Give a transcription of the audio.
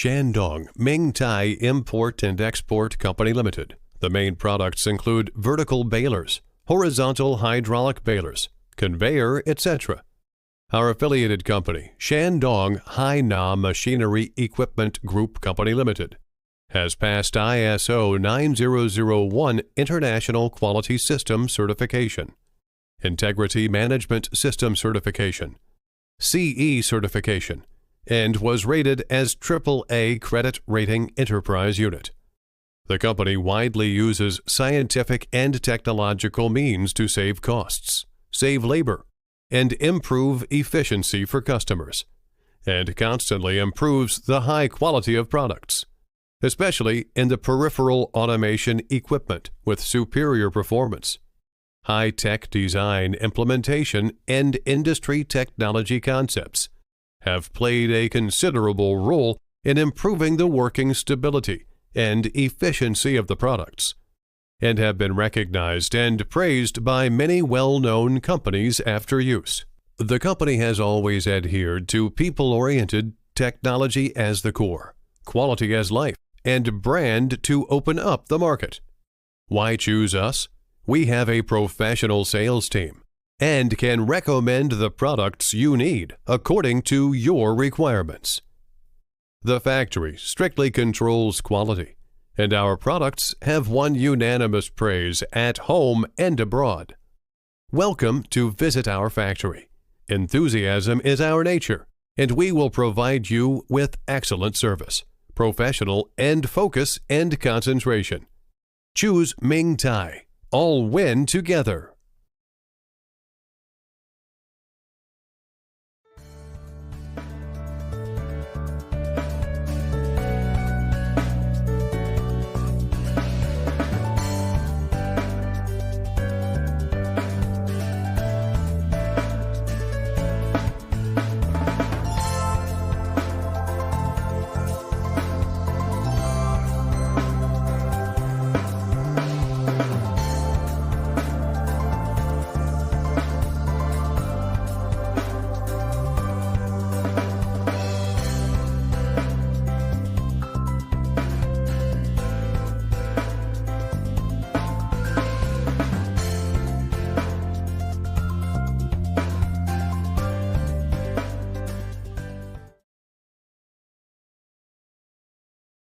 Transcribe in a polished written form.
Shandong Ming Tai Import and Export Company Limited. The main products include vertical balers, horizontal hydraulic balers, conveyor, etc. Our affiliated company, Shandong Haina Machinery Equipment Group Company Limited, has passed ISO 9001 International Quality System Certification, Integrity Management System Certification, CE Certification, and was rated as AAA Credit Rating Enterprise Unit. The company widely uses scientific and technological means to save costs, save labor, and improve efficiency for customers, and constantly improves the high quality of products, especially in the peripheral automation equipment with superior performance, high-tech design implementation, and industry technology concepts have played a considerable role in improving the working stability and efficiency of the products, and have been recognized and praised by many well-known companies after use. The company has always adhered to people-oriented technology as the core, quality as life, and brand to open up the market. Why choose us? We have a professional sales team and can recommend the products you need according to your requirements. The factory strictly controls quality, and our products have won unanimous praise at home and abroad. Welcome to visit our factory. Enthusiasm is our nature, and we will provide you with excellent service, professional and focus and concentration. Choose Ming Tai. All win together.